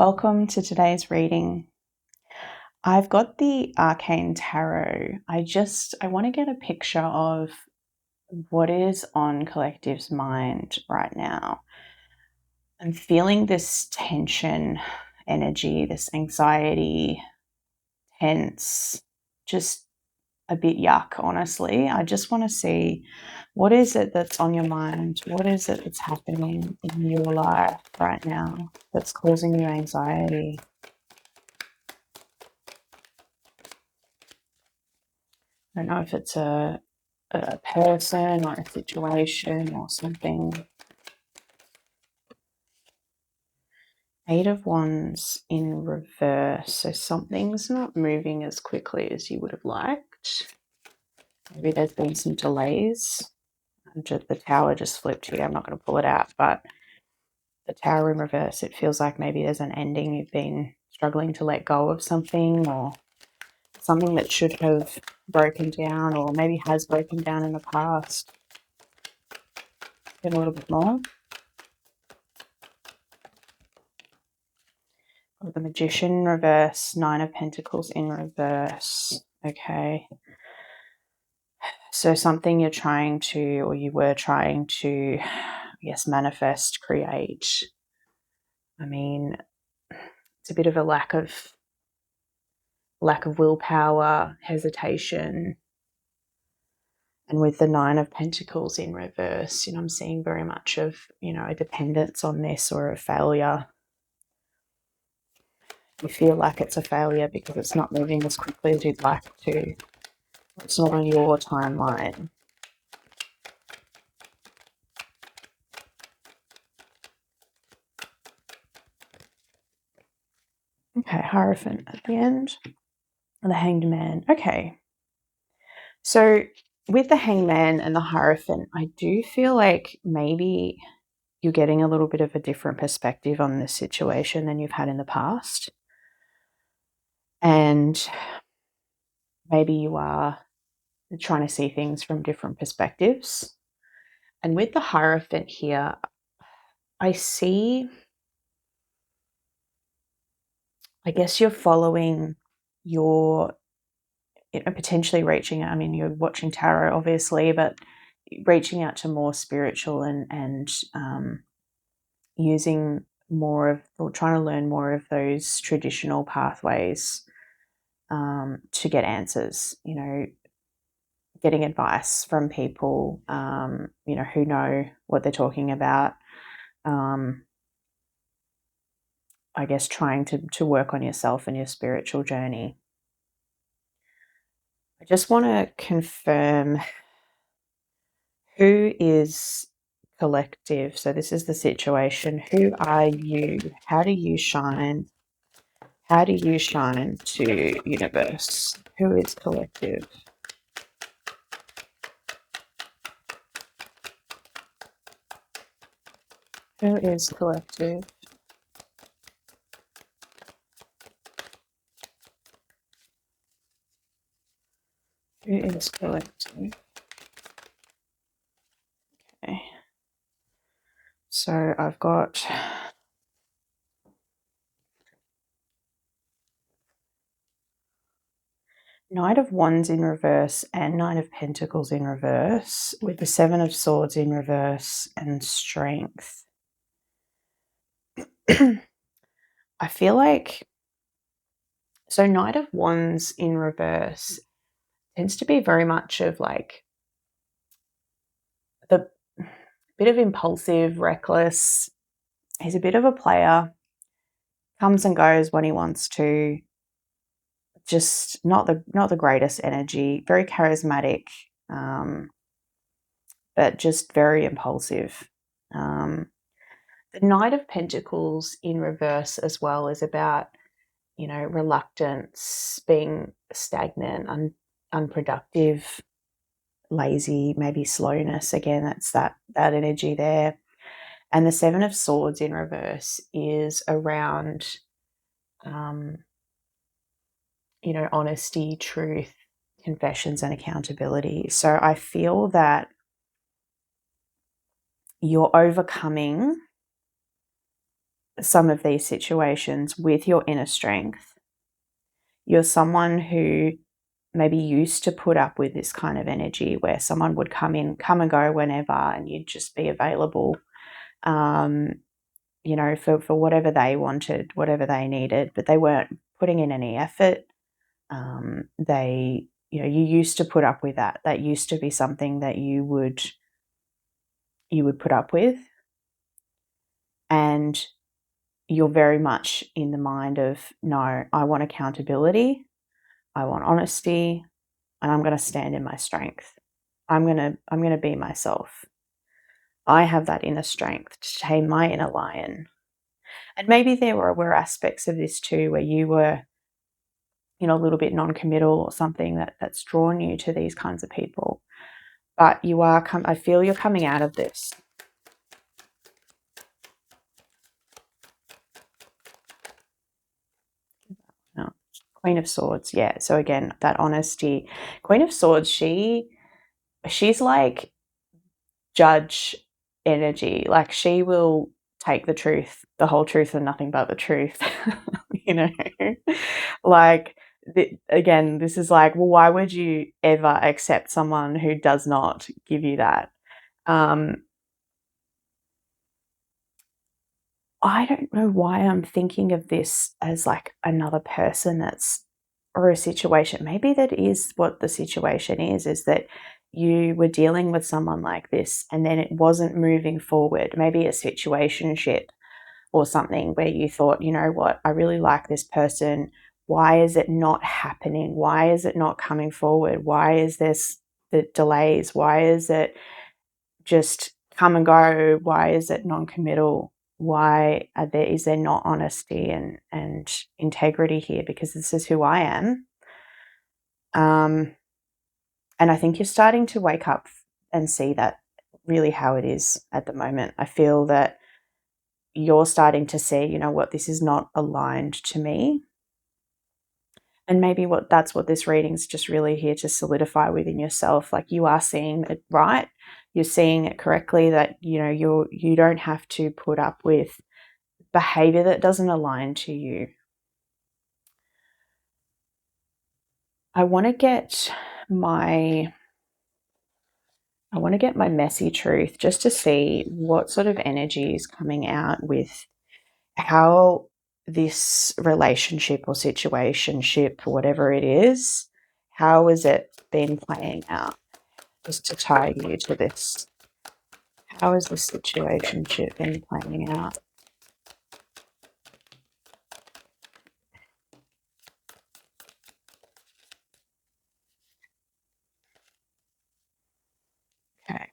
Welcome to today's reading. I've got the Arcane Tarot. I want to get a picture of what is on Collective's mind right now. I'm feeling this tension, energy, this anxiety, tense, just a bit yuck, honestly. I just want to see what is it that's on your mind? What is it that's happening in your life right now that's causing you anxiety? I don't know if it's a person or a situation or something. Eight of Wands in reverse. So something's not moving as quickly as you would have liked. Maybe there's been some delays. The tower just flipped here. I'm not going to pull it out, but the tower in reverse, it feels like maybe there's an ending. You've been struggling to let go of something, or something that should have broken down, or maybe has broken down in the past. Get a little bit more. The Magician in reverse, Nine of Pentacles in reverse. Okay. So something you're trying to, or you were trying to, I guess, manifest, create. I mean, it's a bit of a lack of willpower, hesitation. And with the Nine of Pentacles in reverse, I'm seeing very much of, a dependence on this, or a failure. You feel like it's a failure because it's not moving as quickly as you'd like to. It's not on your timeline. Okay, Hierophant at the end. And the Hanged Man. Okay. So with the Hanged Man and the Hierophant, I do feel like maybe you're getting a little bit of a different perspective on this situation than you've had in the past. And maybe you are trying to see things from different perspectives. And with the Hierophant here, I see, I guess you're following your, potentially reaching, you're watching tarot obviously, but reaching out to more spiritual and using more of, or trying to learn more of those traditional pathways to get answers, getting advice from people, who know what they're talking about. I guess trying to work on yourself and your spiritual journey. I just want to confirm who is Collective. So this is the situation. Who are you? How do you shine? How do you shine to universe? Who is Collective? Who is Collective? Who is Collective? Okay. So I've got Knight of Wands in reverse and Nine of Pentacles in reverse, with the Seven of Swords in reverse and Strength. I feel like, so Knight of Wands in reverse tends to be very much of like the bit of impulsive, reckless. He's a bit of a player, comes and goes when he wants to. Just not the greatest energy, very charismatic, but just very impulsive. The Knight of Pentacles in reverse as well is about, reluctance, being stagnant, unproductive, lazy, maybe slowness. Again, that's that energy there. And the Seven of Swords in reverse is around, honesty, truth, confessions, and accountability. So I feel that you're overcoming some of these situations with your inner strength. You're someone who maybe used to put up with this kind of energy where someone would come and go whenever, and you'd just be available, for whatever they wanted, whatever they needed, but they weren't putting in any effort. You used to put up with that. That used to be something that you would put up with, and you're very much in the mind of, no, I want accountability, I want honesty, and I'm going to stand in my strength. I'm going to be myself. I have that inner strength to tame my inner lion. And maybe there were aspects of this too where you were, a little bit non-committal or something that's drawn you to these kinds of people. But I feel you're coming out of this. Oh, Queen of Swords, yeah. So again, that honesty. Queen of Swords, she's like judge energy. Like, she will take the truth, the whole truth, and nothing but the truth. you know, like, again, this is like, well, why would you ever accept someone who does not give you that? I don't know why I'm thinking of this as like another person or a situation. Maybe that is what the situation is that you were dealing with someone like this and then it wasn't moving forward. Maybe a situationship or something where you thought, you know what, I really like this person. Why is it not happening? Why is it not coming forward? Why is this the delays? Why is it just come and go? Why is it non-committal? Why is there not honesty and integrity here? Because this is who I am. And I think you're starting to wake up and see that really how it is at the moment. I feel that you're starting to see, you know what, this is not aligned to me. And maybe that's what this reading's just really here to solidify within yourself. Like, you are seeing it right. You're seeing it correctly, that, you don't have to put up with behavior that doesn't align to you. I want to get my messy truth just to see what sort of energy is coming out with how this relationship or situationship, whatever it is, how has it been playing out? Just to tie you to this. How has the situationship been playing out? Okay.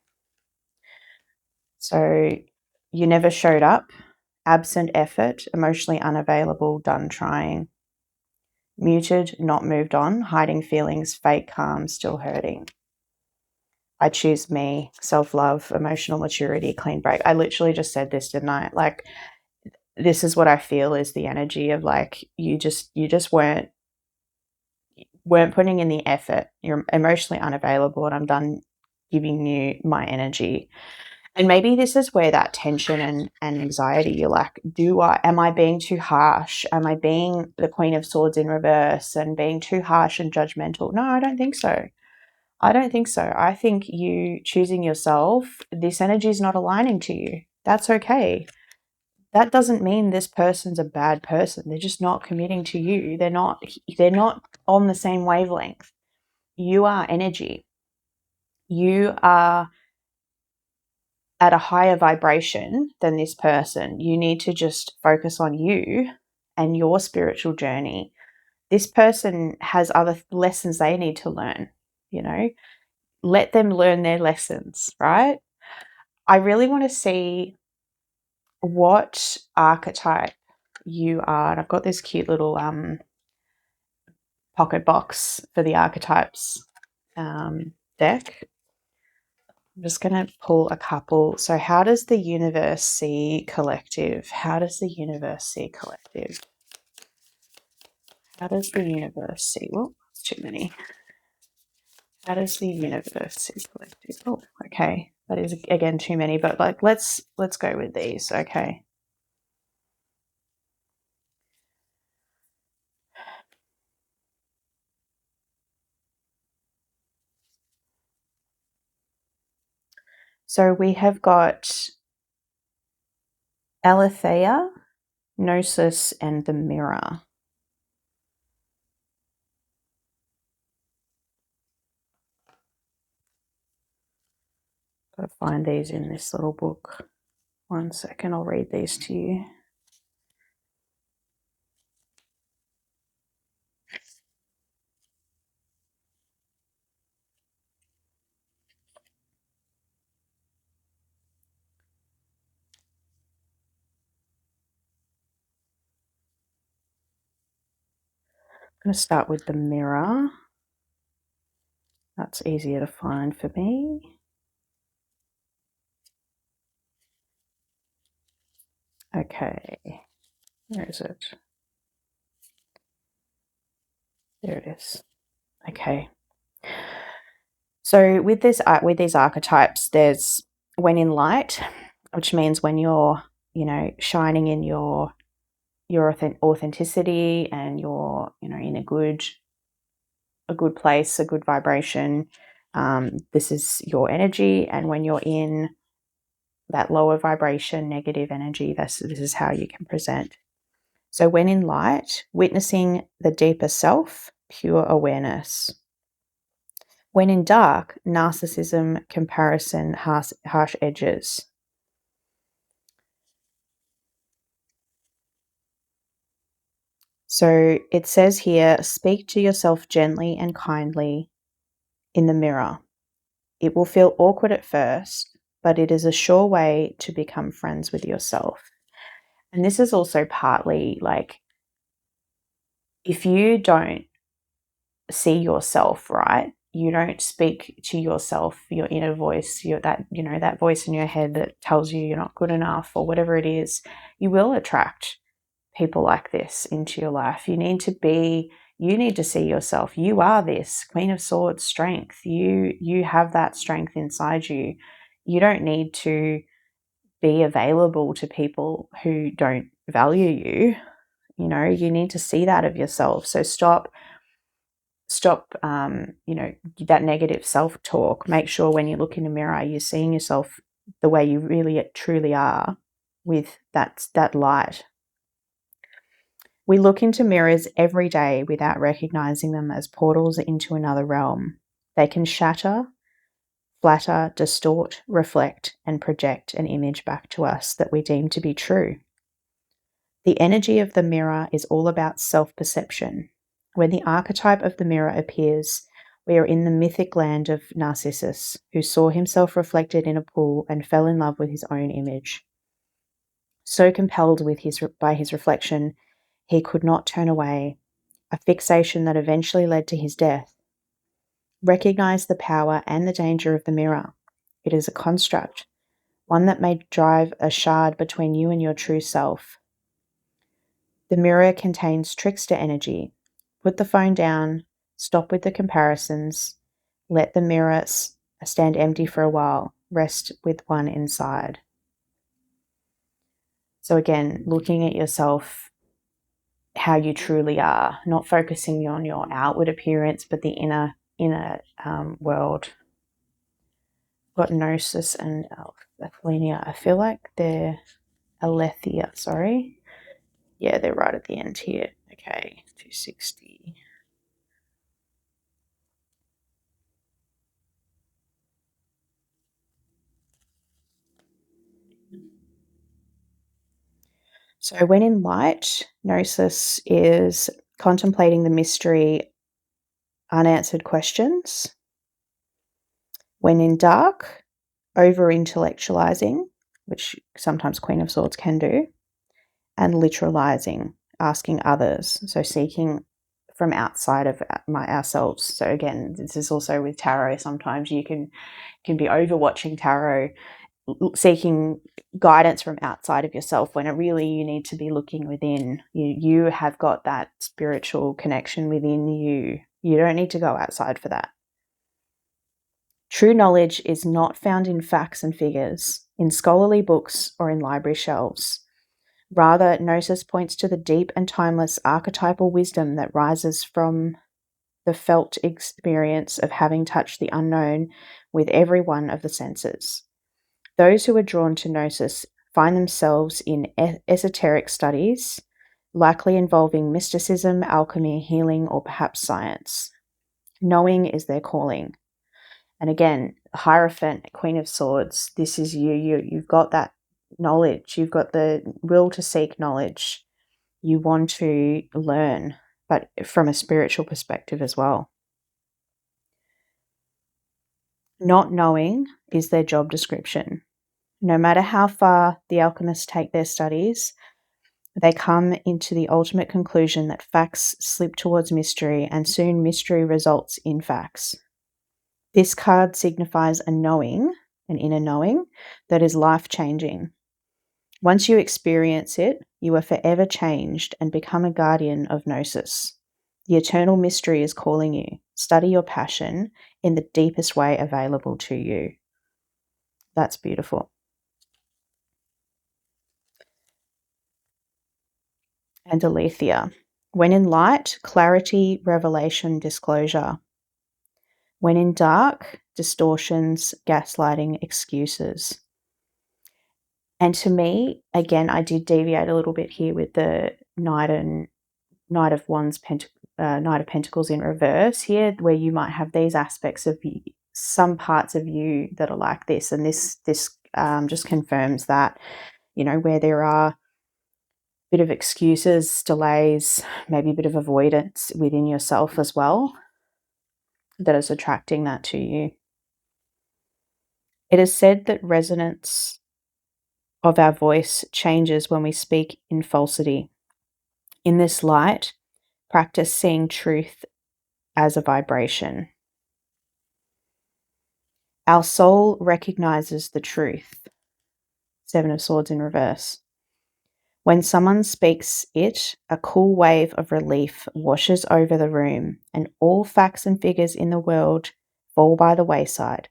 So you never showed up, absent effort, emotionally unavailable, done trying. Muted, not moved on, hiding feelings, fake calm, still hurting. I choose me, self-love, emotional maturity, clean break. I literally just said this, didn't I? Like, this is what I feel is the energy of, like, you just weren't putting in the effort. You're emotionally unavailable, and I'm done giving you my energy. And maybe this is where that tension and anxiety, you're like, am I being too harsh? Am I being the Queen of Swords in reverse and being too harsh and judgmental? No, I don't think so. I don't think so. I think you choosing yourself, this energy is not aligning to you. That's okay. That doesn't mean this person's a bad person. They're just not committing to you. They're not on the same wavelength. You are energy. You are at a higher vibration than this person. You need to just focus on you and your spiritual journey. This person has other lessons they need to learn, let them learn their lessons, right? I really want to see what archetype you are. And I've got this cute little pocket box for the archetypes deck. I'm just going to pull a couple. So how does the universe see collective? How does the universe see collective? How does the universe see? Well, that's too many. How does the universe see collective? Oh, okay. That is, again, too many, but like, let's go with these. Okay. So we have got Aletheia, Gnosis, and the Mirror. Got to find these in this little book. 1 second, I'll read these to you. I'm going to start with the Mirror. That's easier to find for me. Okay, where is it? There it is. Okay. So with these archetypes, there's when in light, which means when you're, shining in your authenticity and you're, in a good place, a good vibration. This is your energy, and when you're in that lower vibration, negative energy, this is how you can present. So when in light, witnessing the deeper self, pure awareness. When in dark, narcissism, comparison, harsh edges. So it says here, speak to yourself gently and kindly in the mirror. It will feel awkward at first, but it is a sure way to become friends with yourself. And this is also partly like, if you don't see yourself, right, you don't speak to yourself, your inner voice, that voice in your head that tells you you're not good enough or whatever it is, you will attract people like this into your life. You need to see yourself. You are this Queen of Swords strength. You have that strength inside you. You don't need to be available to people who don't value you. You need to see that of yourself. So stop that negative self-talk. Make sure when you look in the mirror, you're seeing yourself the way you really truly are, with that light. We look into mirrors every day without recognizing them as portals into another realm. They can shatter, flatter, distort, reflect, and project an image back to us that we deem to be true. The energy of the mirror is all about self-perception. When the archetype of the mirror appears, we are in the mythic land of Narcissus, who saw himself reflected in a pool and fell in love with his own image. So compelled by his reflection, he could not turn away, a fixation that eventually led to his death. Recognize the power and the danger of the mirror. It is a construct, one that may drive a shard between you and your true self. The mirror contains trickster energy. Put the phone down, stop with the comparisons, let the mirror stand empty for a while, rest with one inside. So again, looking at yourself, how you truly are, not focusing on your outward appearance, but the inner world. Got Gnosis and Aletheia. I feel like they're Aletheia, sorry. Yeah, they're right at the end here. Okay, 260. So when in light, Gnosis is contemplating the mystery, unanswered questions. When in dark, over-intellectualizing, which sometimes Queen of Swords can do, and literalizing, asking others, so seeking from outside of ourselves. So again, this is also with tarot. Sometimes you can be overwatching tarot, seeking guidance from outside of yourself, when really you need to be looking within. You have got that spiritual connection within you. You don't need to go outside for that. True knowledge is not found in facts and figures, in scholarly books, or in library shelves. Rather, Gnosis points to the deep and timeless archetypal wisdom that rises from the felt experience of having touched the unknown with every one of the senses. Those who are drawn to Gnosis find themselves in esoteric studies, likely involving mysticism, alchemy, healing, or perhaps science. Knowing is their calling. And again, Hierophant, Queen of Swords, this is you. You've got that knowledge. You've got the will to seek knowledge. You want to learn, but from a spiritual perspective as well. Not knowing is their job description. No matter how far the alchemists take their studies, they come into the ultimate conclusion that facts slip towards mystery, and soon mystery results in facts. This card signifies a knowing, an inner knowing, that is life-changing. Once you experience it, you are forever changed and become a guardian of Gnosis. The eternal mystery is calling you. Study your passion in the deepest way available to you. That's beautiful. And Aletheia. When in light, clarity, revelation, disclosure. When in dark, distortions, gaslighting, excuses. And to me, again, I did deviate a little bit here with the Knight of Pentacles in reverse here, where you might have these aspects of some parts of you that are like this, and this just confirms that, where there are a bit of excuses, delays, maybe a bit of avoidance within yourself as well, that is attracting that to you. It is said that resonance of our voice changes when we speak in falsity. In this light, practice seeing truth as a vibration. Our soul recognizes the truth. Seven of Swords in reverse. When someone speaks it, a cool wave of relief washes over the room, and all facts and figures in the world fall by the wayside.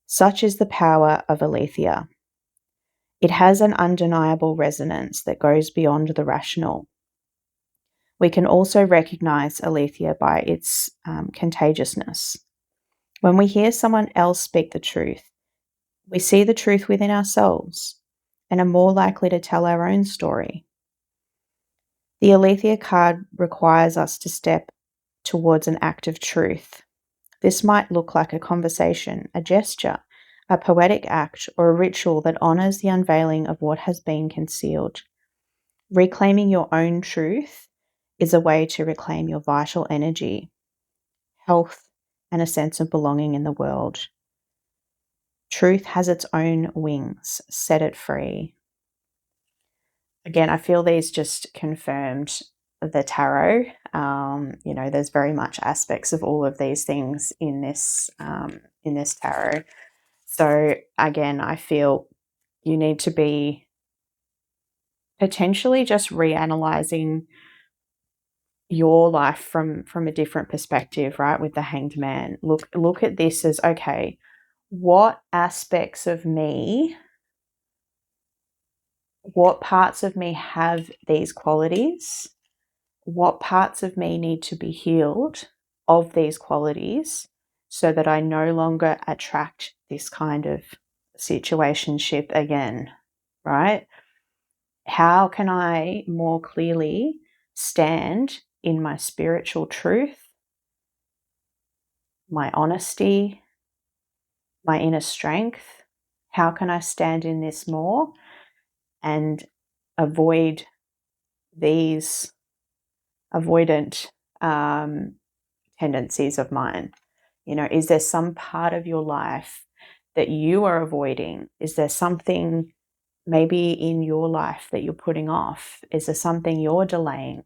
Such is the power of Aletheia. It has an undeniable resonance that goes beyond the rational. We can also recognize Aletheia by its contagiousness. When we hear someone else speak the truth, we see the truth within ourselves and are more likely to tell our own story. The Aletheia card requires us to step towards an act of truth. This might look like a conversation, a gesture, a poetic act, or a ritual that honors the unveiling of what has been concealed. Reclaiming your own truth is a way to reclaim your vital energy, health, and a sense of belonging in the world. Truth has its own wings. Set it free. Again, I feel these just confirmed the tarot. There's very much aspects of all of these things in this tarot. So again, I feel you need to be potentially just reanalyzing your life from a different perspective, right? With the Hanged Man. Look at this as, okay, what aspects of me, what parts of me have these qualities? What parts of me need to be healed of these qualities so that I no longer attract this kind of situationship again, right? How can I more clearly stand in my spiritual truth, my honesty, my inner strength? How can I stand in this more and avoid these avoidant tendencies of mine? Is there some part of your life that you are avoiding? Is there something maybe in your life that you're putting off? Is there something you're delaying?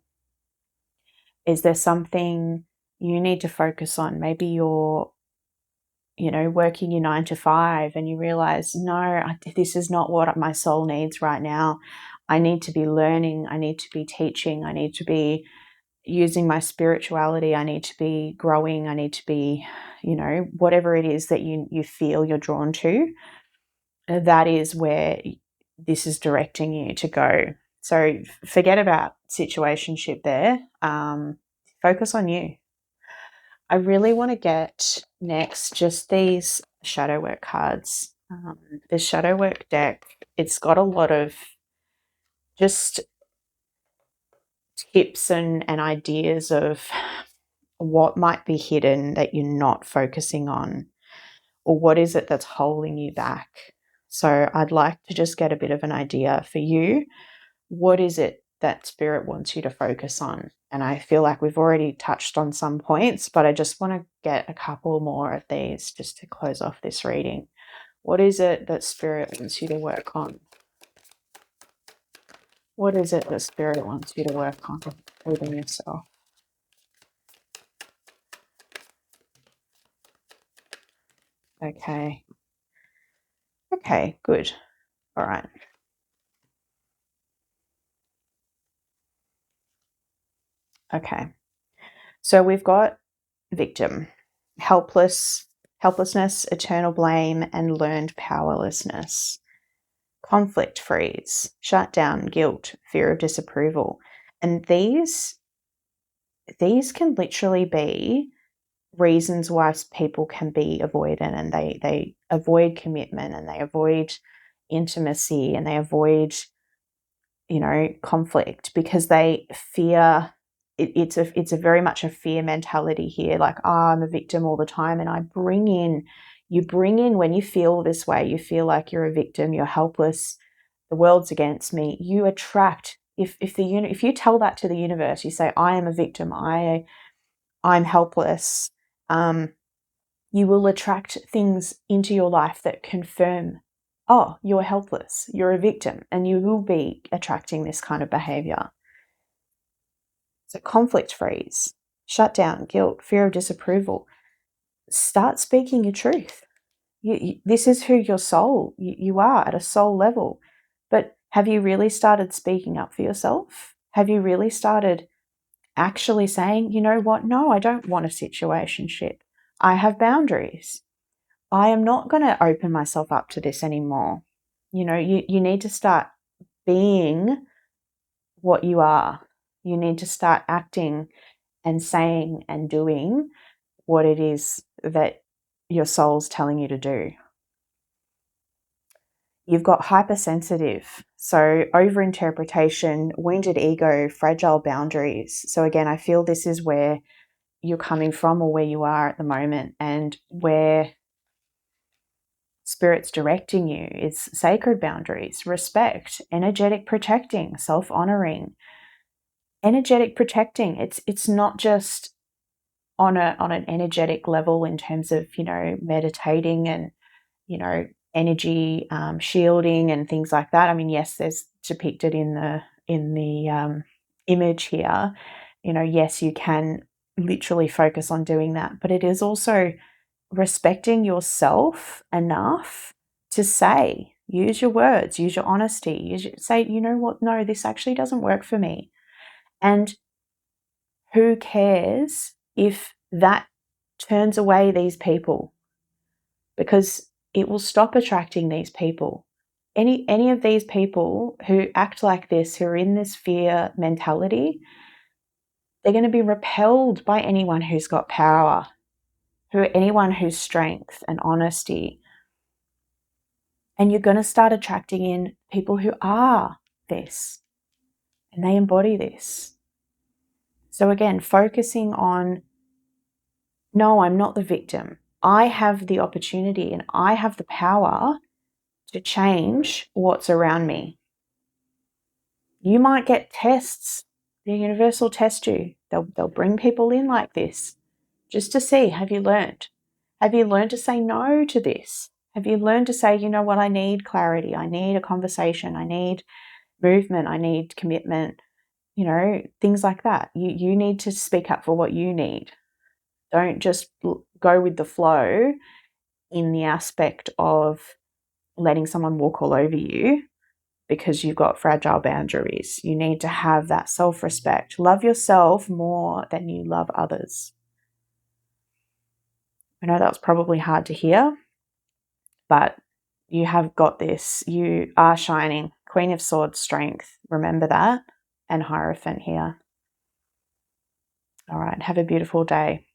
Is there something you need to focus on? Maybe you're, working your 9 to 5 and you realize, no, this is not what my soul needs right now. I need to be learning. I need to be teaching. I need to be using my spirituality. I need to be growing. I need to be, whatever it is that you feel you're drawn to. That is where this is directing you to go. So forget about situationship there. Focus on you. I really want to get next just these shadow work cards The shadow work deck, it's got a lot of just tips and ideas of what might be hidden that you're not focusing on, or what is it that's holding you back. So I'd like to just get a bit of an idea for you. What is it that spirit wants you to focus on? And I feel like we've already touched on some points, but I just want to get a couple more of these just to close off this reading. What is it that spirit wants you to work on? What is it that spirit wants you to work on within yourself? Okay. Okay, good. All right. Okay. So we've got victim, helplessness, eternal blame, and learned powerlessness. Conflict freeze, shut down, guilt, fear of disapproval. And these can literally be reasons why people can be avoidant, and they avoid commitment, and they avoid intimacy, and they avoid conflict, because they fear it's a very much a fear mentality here, like, I'm a victim all the time. And you bring in when you feel this way, you feel like you're a victim, you're helpless, the world's against me, you attract, if you tell that to the universe, you say, I am a victim, I'm helpless, you will attract things into your life that confirm, oh, you're helpless, you're a victim, and you will be attracting this kind of behavior. So conflict freeze, shut down, guilt, fear of disapproval. Start speaking your truth. This is who your soul, you are at a soul level. But have you really started speaking up for yourself? Have you really started actually saying, you know what, no, I don't want a situationship. I have boundaries. I am not going to open myself up to this anymore. You need to start being what you are. You need to start acting and saying and doing what it is that your soul's telling you to do. You've got hypersensitive, so overinterpretation, wounded ego, fragile boundaries. So again, I feel this is where you're coming from, or where you are at the moment, and where Spirit's directing you is sacred boundaries, respect, energetic protecting, self-honoring. Energetic protecting, it's not just on an energetic level in terms of, meditating and, energy shielding and things like that. I mean, yes, there's depicted in the image here. Yes, you can literally focus on doing that, but it is also respecting yourself enough to say, use your words, use your honesty, say, you know what, no, this actually doesn't work for me. And who cares if that turns away these people? Because it will stop attracting these people. Any of these people who act like this, who are in this fear mentality, they're going to be repelled by anyone who's got power, anyone who's strength and honesty. And you're going to start attracting in people who are this, and they embody this. So again, focusing on, no, I'm not the victim. I have the opportunity and I have the power to change what's around me. You might get tests. The universe will test you. They'll bring people in like this just to see, have you learned? Have you learned to say no to this? Have you learned to say, you know what, I need clarity. I need a conversation. I need movement. I need commitment. Things like that. You need to speak up for what you need. Don't just go with the flow in the aspect of letting someone walk all over you because you've got fragile boundaries. You need to have that self-respect. Love yourself more than you love others. I know that was probably hard to hear, but you have got this. You are shining. Queen of Swords, strength. Remember that. And Hierophant here. All right. Have a beautiful day.